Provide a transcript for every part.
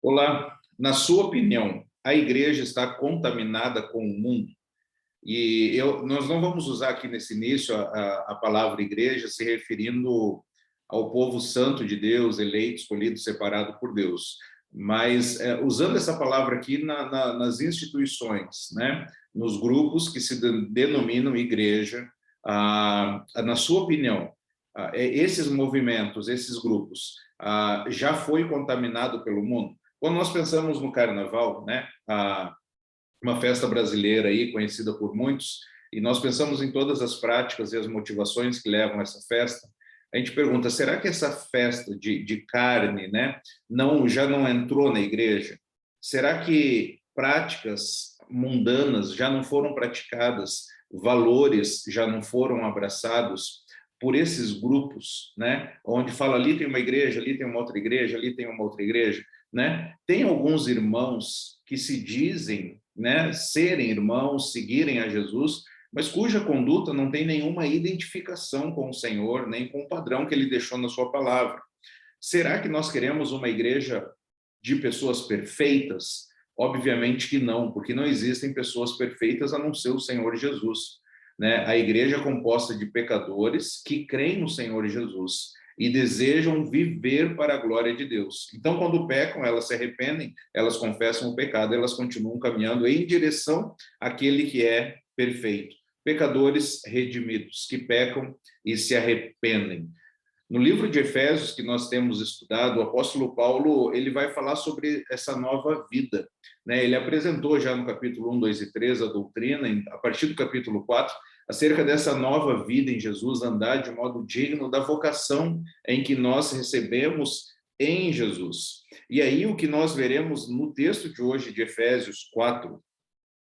Olá, na sua opinião, a igreja está contaminada com o mundo? Nós não vamos usar aqui nesse início a palavra igreja se referindo ao povo santo de Deus, eleito, escolhido, separado por Deus, mas usando essa palavra aqui nas instituições, né? Nos grupos que se denominam igreja, na sua opinião, esses movimentos, esses grupos, já foi contaminado pelo mundo? Quando nós pensamos no carnaval, né, uma festa brasileira aí conhecida por muitos, e nós pensamos em todas as práticas e as motivações que levam a essa festa, a gente pergunta, será que essa festa de carne, né, já não entrou na igreja? Será que práticas mundanas já não foram praticadas, valores já não foram abraçados por esses grupos, né, onde fala ali tem uma igreja, ali tem uma outra igreja, ali tem uma outra igreja, né? Tem alguns irmãos que se dizem, né, serem irmãos, seguirem a Jesus, mas cuja conduta não tem nenhuma identificação com o Senhor, nem com o padrão que ele deixou na sua palavra. Será que nós queremos uma igreja de pessoas perfeitas? Obviamente que não, porque não existem pessoas perfeitas a não ser o Senhor Jesus, né? A igreja é composta de pecadores que creem no Senhor Jesus e desejam viver para a glória de Deus. Então, quando pecam, elas se arrependem, elas confessam o pecado, elas continuam caminhando em direção àquele que é perfeito. Pecadores redimidos, que pecam e se arrependem. No livro de Efésios, que nós temos estudado, o apóstolo Paulo ele vai falar sobre essa nova vida, né? Ele apresentou já no capítulo 1, 2 e 3 a doutrina, a partir do capítulo 4, acerca dessa nova vida em Jesus, andar de modo digno da vocação em que nós recebemos em Jesus. E aí o que nós veremos no texto de hoje de Efésios 4,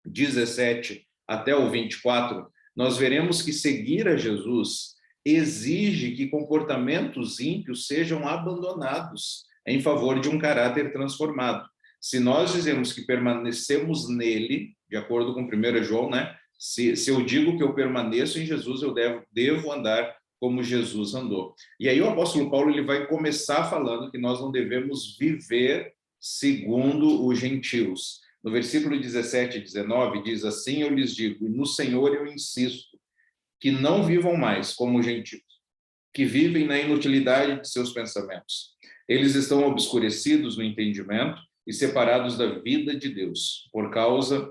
17 até o 24, nós veremos que seguir a Jesus exige que comportamentos ímpios sejam abandonados em favor de um caráter transformado. Se nós dizemos que permanecemos nele, de acordo com 1 João, né? Se eu digo que eu permaneço em Jesus, eu devo andar como Jesus andou. E aí o apóstolo Paulo ele vai começar falando que nós não devemos viver segundo os gentios. No versículo 17 e 19 diz assim, eu lhes digo, e no Senhor eu insisto, que não vivam mais como gentios, que vivem na inutilidade de seus pensamentos. Eles estão obscurecidos no entendimento e separados da vida de Deus, por causa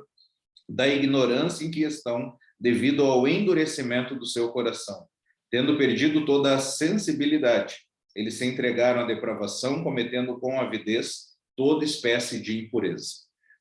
da ignorância em que estão, devido ao endurecimento do seu coração. Tendo perdido toda a sensibilidade, eles se entregaram à depravação, cometendo com avidez toda espécie de impureza.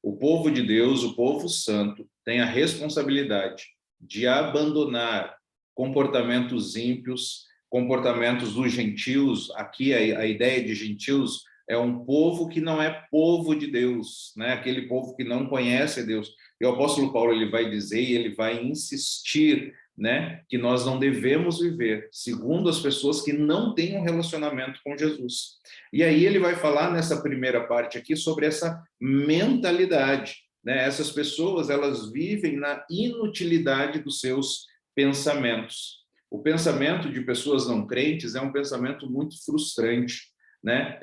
O povo de Deus, o povo santo, tem a responsabilidade de abandonar comportamentos ímpios, comportamentos dos gentios. Aqui a ideia de gentios é um povo que não é povo de Deus, né? Aquele povo que não conhece a Deus. E o apóstolo Paulo ele vai dizer e ele vai insistir, né, que nós não devemos viver segundo as pessoas que não têm um relacionamento com Jesus. E aí ele vai falar nessa primeira parte aqui sobre essa mentalidade, né? Essas pessoas elas vivem na inutilidade dos seus pensamentos. O pensamento de pessoas não crentes é um pensamento muito frustrante, né?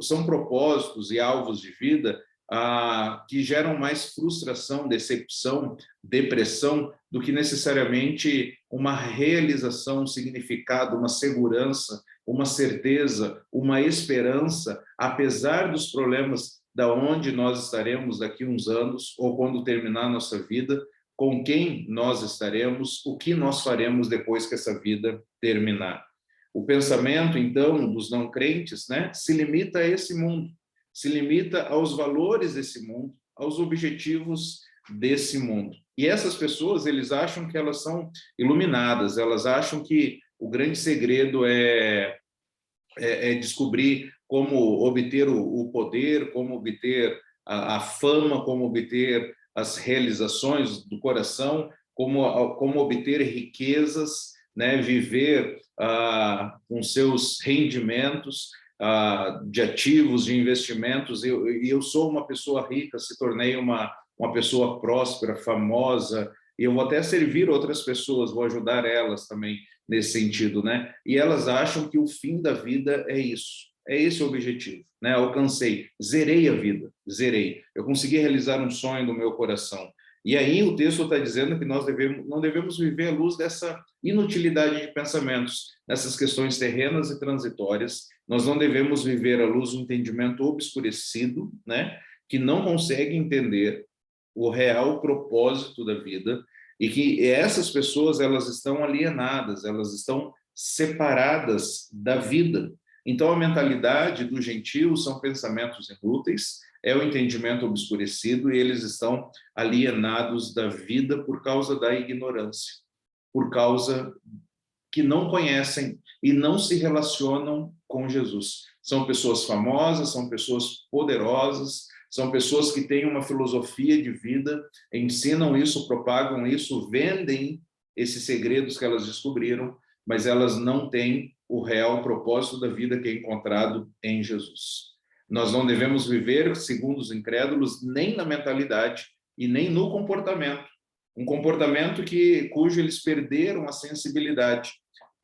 São propósitos e alvos de vida que geram mais frustração, decepção, depressão, do que necessariamente uma realização, um significado, uma segurança, uma certeza, uma esperança, apesar dos problemas da onde nós estaremos daqui uns anos, ou quando terminar a nossa vida, com quem nós estaremos, o que nós faremos depois que essa vida terminar. O pensamento, então, dos não crentes, né, se limita a esse mundo, se limita aos valores desse mundo, aos objetivos desse mundo. E essas pessoas, eles acham que elas são iluminadas, elas acham que o grande segredo é descobrir como obter o poder, como obter a fama, como obter as realizações do coração, como obter riquezas, né, viver com seus rendimentos de ativos, de investimentos. Eu sou uma pessoa rica, se tornei uma pessoa próspera, famosa, e eu vou até servir outras pessoas, vou ajudar elas também nesse sentido, né? E elas acham que o fim da vida é isso. É esse o objetivo, né? Alcancei, zerei a vida, zerei. Eu consegui realizar um sonho do meu coração. E aí o texto está dizendo que nós não devemos viver à luz dessa inutilidade de pensamentos, dessas questões terrenas e transitórias. Nós não devemos viver à luz do entendimento obscurecido, né? Que não consegue entender o real propósito da vida, e que essas pessoas, elas estão alienadas, elas estão separadas da vida. Então, a mentalidade do gentio são pensamentos inúteis, é o entendimento obscurecido, e eles estão alienados da vida por causa da ignorância, por causa que não conhecem e não se relacionam com Jesus. São pessoas famosas, são pessoas poderosas, são pessoas que têm uma filosofia de vida, ensinam isso, propagam isso, vendem esses segredos que elas descobriram, mas elas não têm o real propósito da vida que é encontrado em Jesus. Nós não devemos viver, segundo os incrédulos, nem na mentalidade e nem no comportamento. Um comportamento cujo eles perderam a sensibilidade.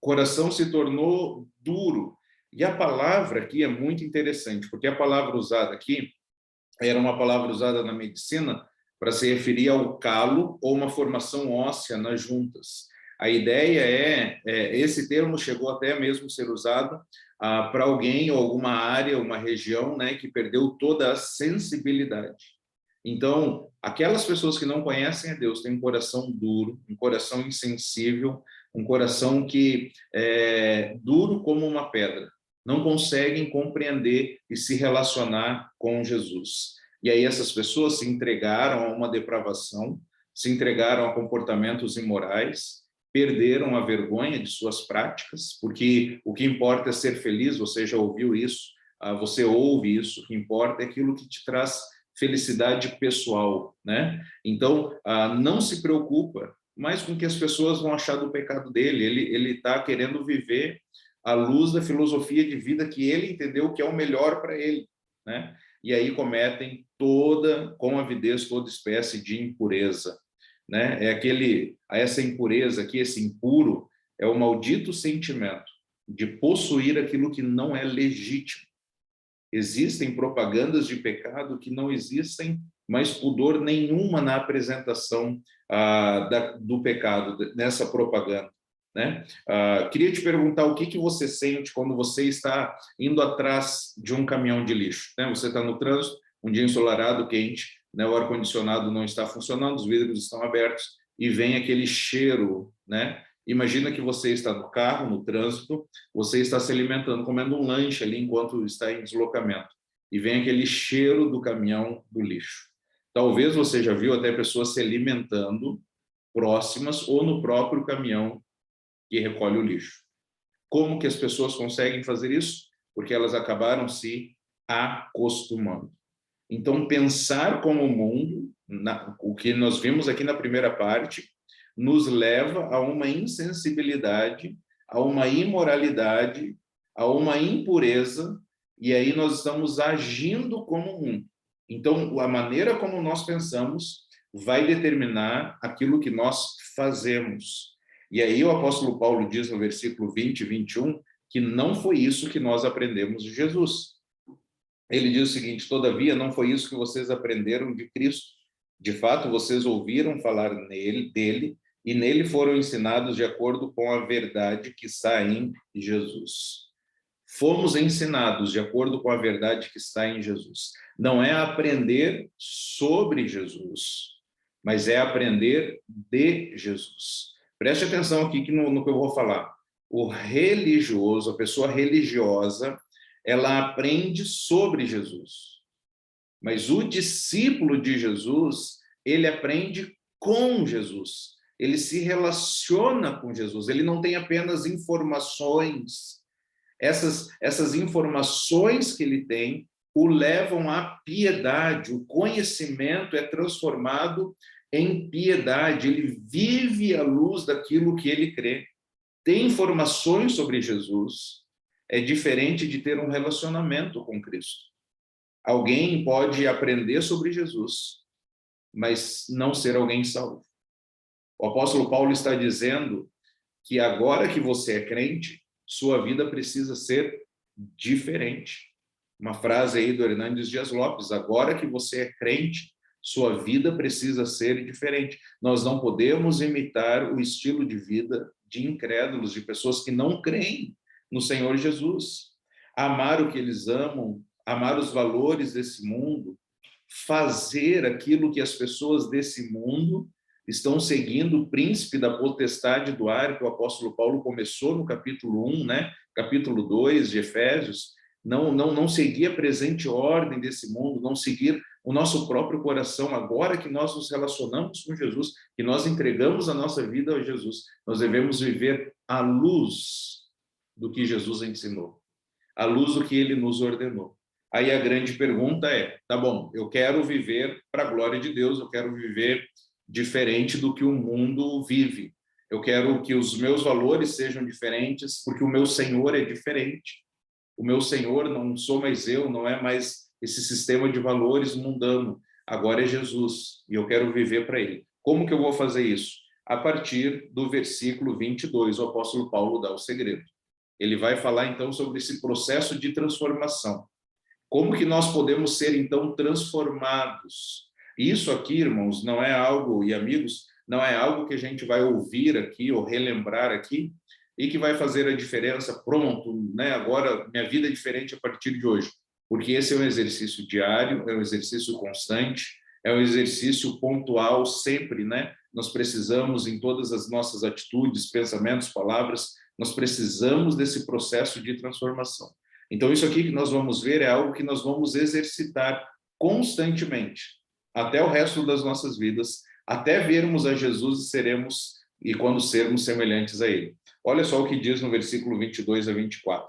O coração se tornou duro. E a palavra aqui é muito interessante, porque a palavra usada aqui era uma palavra usada na medicina para se referir ao calo ou uma formação óssea nas juntas. A ideia esse termo chegou até mesmo a ser usado para alguém ou alguma área, uma região, né, que perdeu toda a sensibilidade. Então, aquelas pessoas que não conhecem a Deus têm um coração duro, um coração insensível, um coração que é duro como uma pedra. Não conseguem compreender e se relacionar com Jesus. E aí essas pessoas se entregaram a uma depravação, se entregaram a comportamentos imorais, perderam a vergonha de suas práticas, porque o que importa é ser feliz. Você já ouviu isso, você ouve isso, o que importa é aquilo que te traz felicidade pessoal, né? Então, não se preocupa mais com o que as pessoas vão achar do pecado dele. Ele está querendo viver à luz da filosofia de vida que ele entendeu que é o melhor para ele, né? E aí cometem com avidez, toda espécie de impureza, né? Essa impureza aqui, esse impuro, é o maldito sentimento de possuir aquilo que não é legítimo. Existem propagandas de pecado que não existem mais pudor nenhuma na apresentação do pecado, nessa propaganda, né? Queria te perguntar o que você sente quando você está indo atrás de um caminhão de lixo, né? Você está no trânsito, um dia ensolarado, quente, né? O ar-condicionado não está funcionando, os vidros estão abertos e vem aquele cheiro, né? Imagina que você está no carro, no trânsito, você está se alimentando, comendo um lanche ali enquanto está em deslocamento, e vem aquele cheiro do caminhão do lixo. Talvez você já viu até pessoas se alimentando próximas ou no próprio caminhão que recolhe o lixo. Como que as pessoas conseguem fazer isso? Porque elas acabaram se acostumando. Então, pensar como o mundo, o que nós vimos aqui na primeira parte, nos leva a uma insensibilidade, a uma imoralidade, a uma impureza, e aí nós estamos agindo como o mundo. Então, a maneira como nós pensamos vai determinar aquilo que nós fazemos. E aí o apóstolo Paulo diz no versículo 20 e 21 que não foi isso que nós aprendemos de Jesus. Ele diz o seguinte: todavia não foi isso que vocês aprenderam de Cristo. De fato, vocês ouviram falar dele, e nele foram ensinados de acordo com a verdade que está em Jesus. Fomos ensinados de acordo com a verdade que está em Jesus. Não é aprender sobre Jesus, mas é aprender de Jesus. Preste atenção aqui no que eu vou falar. O religioso, a pessoa religiosa, ela aprende sobre Jesus. Mas o discípulo de Jesus, ele aprende com Jesus. Ele se relaciona com Jesus. Ele não tem apenas informações. Essas informações que ele tem o levam à piedade. O conhecimento é transformado em piedade. Ele vive à luz daquilo que ele crê. Ter informações sobre Jesus é diferente de ter um relacionamento com Cristo. Alguém pode aprender sobre Jesus, mas não ser alguém salvo. O apóstolo Paulo está dizendo que agora que você é crente, sua vida precisa ser diferente. Uma frase aí do Hernandes Dias Lopes: agora que você é crente, sua vida precisa ser diferente. Nós não podemos imitar o estilo de vida de incrédulos, de pessoas que não creem no Senhor Jesus. Amar o que eles amam, amar os valores desse mundo, fazer aquilo que as pessoas desse mundo estão seguindo, o príncipe da potestade do ar, que o apóstolo Paulo começou no capítulo 1, né? Capítulo 2 de Efésios. Não seguir a presente ordem desse mundo, não seguir o nosso próprio coração. Agora que nós nos relacionamos com Jesus, que nós entregamos a nossa vida a Jesus, nós devemos viver à luz do que Jesus ensinou, à luz do que ele nos ordenou. Aí a grande pergunta é, tá bom, eu quero viver para a glória de Deus, eu quero viver diferente do que o mundo vive. Eu quero que os meus valores sejam diferentes, porque o meu Senhor é diferente. O meu Senhor não sou mais eu, não é mais esse sistema de valores mundano. Agora é Jesus, e eu quero viver para ele. Como que eu vou fazer isso? A partir do versículo 22, o apóstolo Paulo dá o segredo. Ele vai falar, então, sobre esse processo de transformação. Como que nós podemos ser, então, transformados? Isso aqui, irmãos, não é algo, e amigos, não é algo que a gente vai ouvir aqui ou relembrar aqui e que vai fazer a diferença, pronto, né? Agora minha vida é diferente a partir de hoje. Porque esse é um exercício diário, é um exercício constante, é um exercício pontual sempre, né? Nós precisamos, em todas as nossas atitudes, pensamentos, palavras, nós precisamos desse processo de transformação. Então, isso aqui que nós vamos ver é algo que nós vamos exercitar constantemente, até o resto das nossas vidas, até vermos a Jesus e quando sermos semelhantes a ele. Olha só o que diz no versículo 22 a 24.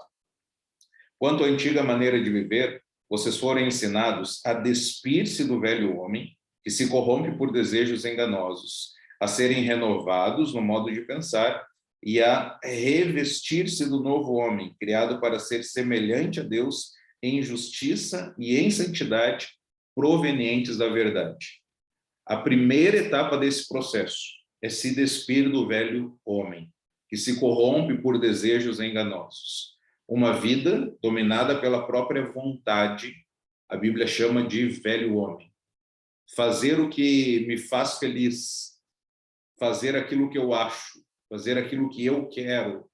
Quanto à antiga maneira de viver, vocês foram ensinados a despir-se do velho homem, que se corrompe por desejos enganosos, a serem renovados no modo de pensar e a revestir-se do novo homem, criado para ser semelhante a Deus em justiça e em santidade provenientes da verdade. A primeira etapa desse processo é se despir do velho homem, que se corrompe por desejos enganosos. Uma vida dominada pela própria vontade, a Bíblia chama de velho homem. Fazer o que me faz feliz, fazer aquilo que eu acho, fazer aquilo que eu quero,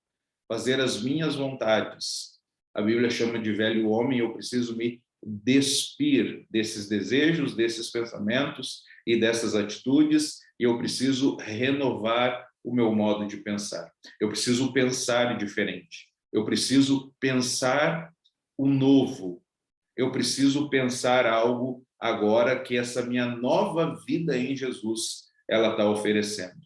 fazer as minhas vontades. A Bíblia chama de velho homem. Eu preciso me despir desses desejos, desses pensamentos e dessas atitudes, e eu preciso renovar o meu modo de pensar. Eu preciso pensar diferente. Eu preciso pensar o novo. Eu preciso pensar algo agora que essa minha nova vida em Jesus, ela está oferecendo.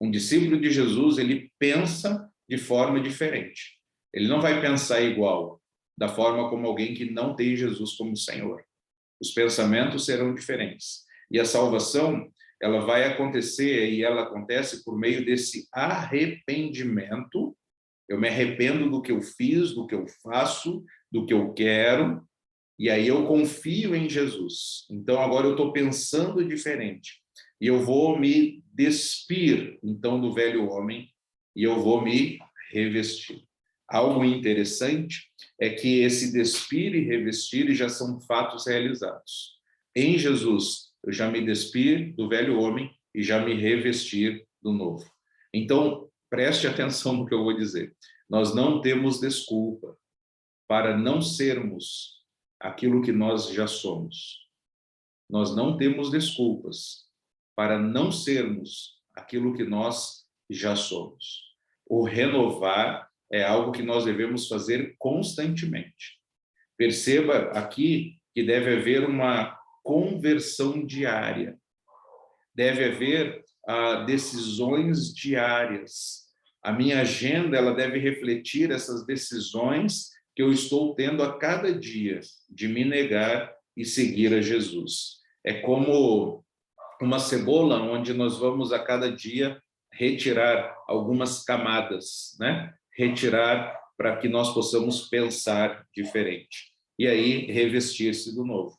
Um discípulo de Jesus, ele pensa de forma diferente. Ele não vai pensar igual, da forma como alguém que não tem Jesus como Senhor. Os pensamentos serão diferentes. E a salvação, ela vai acontecer, e ela acontece por meio desse arrependimento. Eu me arrependo do que eu fiz, do que eu faço, do que eu quero, e aí eu confio em Jesus. Então agora eu estou pensando diferente. E eu vou me despir, então, do velho homem, e eu vou me revestir. Algo interessante é que esse despir e revestir já são fatos realizados. Em Jesus, eu já me despir do velho homem e já me revestir do novo. Então, preste atenção no que eu vou dizer. Nós não temos desculpa para não sermos aquilo que nós já somos. Nós não temos desculpas para não sermos aquilo que nós já somos. O renovar é algo que nós devemos fazer constantemente. Perceba aqui que deve haver uma conversão diária. Deve haver decisões diárias. A minha agenda, ela deve refletir essas decisões que eu estou tendo a cada dia de me negar e seguir a Jesus. É como uma cebola, onde nós vamos a cada dia retirar algumas camadas, né? Retirar para que nós possamos pensar diferente. E aí, revestir-se do novo.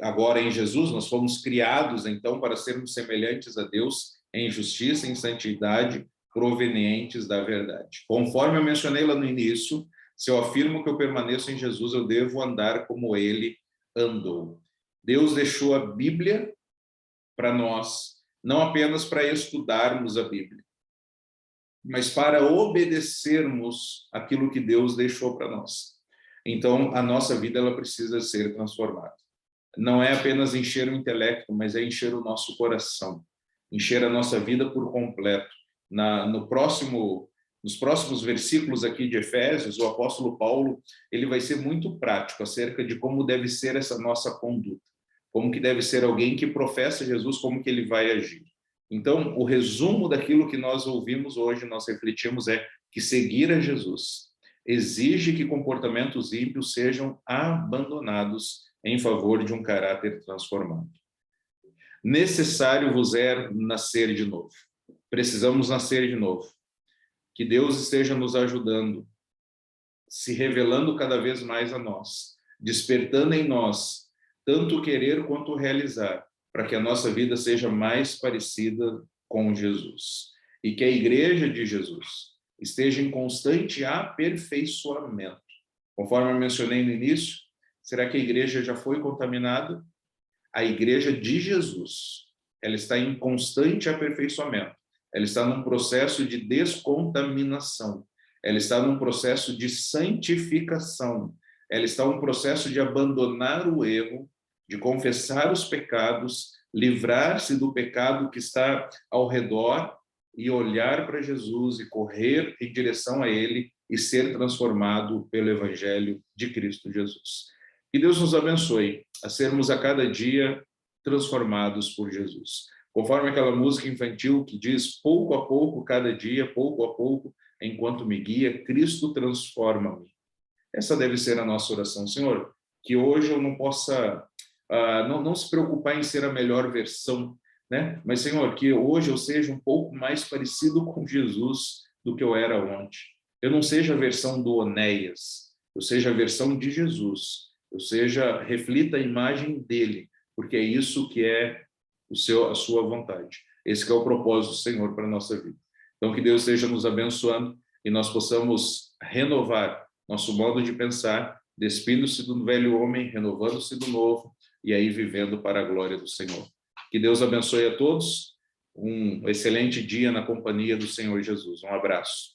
Agora, em Jesus, nós fomos criados, então, para sermos semelhantes a Deus em justiça e em santidade provenientes da verdade. Conforme eu mencionei lá no início, Se eu afirmo que eu permaneço em Jesus, eu devo andar como ele andou. Deus deixou a Bíblia para nós, não apenas para estudarmos a Bíblia, mas para obedecermos aquilo que Deus deixou para nós. Então, a nossa vida ela precisa ser transformada. Não é apenas encher o intelecto, mas é encher o nosso coração, encher a nossa vida por completo. Nos próximos versículos aqui de Efésios, o apóstolo Paulo ele vai ser muito prático acerca de como deve ser essa nossa conduta, como que deve ser alguém que professa Jesus, como que ele vai agir. Então, o resumo daquilo que nós ouvimos hoje, nós refletimos, é que seguir a Jesus exige que comportamentos ímpios sejam abandonados em favor de um caráter transformado. Necessário vos é nascer de novo. Precisamos nascer de novo. Que Deus esteja nos ajudando, se revelando cada vez mais a nós, despertando em nós tanto o querer quanto o realizar, para que a nossa vida seja mais parecida com Jesus. E que a igreja de Jesus esteja em constante aperfeiçoamento. Conforme eu mencionei no início, será que a igreja já foi contaminada? A igreja de Jesus, ela está em constante aperfeiçoamento. Ela está num processo de descontaminação. Ela está num processo de santificação. Ela está num processo de abandonar o erro, de confessar os pecados, livrar-se do pecado que está ao redor e olhar para Jesus e correr em direção a ele e ser transformado pelo Evangelho de Cristo Jesus. Que Deus nos abençoe a sermos a cada dia transformados por Jesus. Conforme aquela música infantil que diz, pouco a pouco, cada dia, pouco a pouco, enquanto me guia, Cristo transforma-me. Essa deve ser a nossa oração. Senhor, que hoje eu não possa, não se preocupar em ser a melhor versão, né? Mas, Senhor, que hoje eu seja um pouco mais parecido com Jesus do que eu era ontem. Eu não seja a versão do Onéias, eu seja a versão de Jesus. Ou seja, reflita a imagem dele, porque é isso que é a sua vontade. Esse que é o propósito do Senhor para a nossa vida. Então, que Deus esteja nos abençoando e nós possamos renovar nosso modo de pensar, despindo-se do velho homem, renovando-se do novo, e aí vivendo para a glória do Senhor. Que Deus abençoe a todos, um excelente dia na companhia do Senhor Jesus. Um abraço.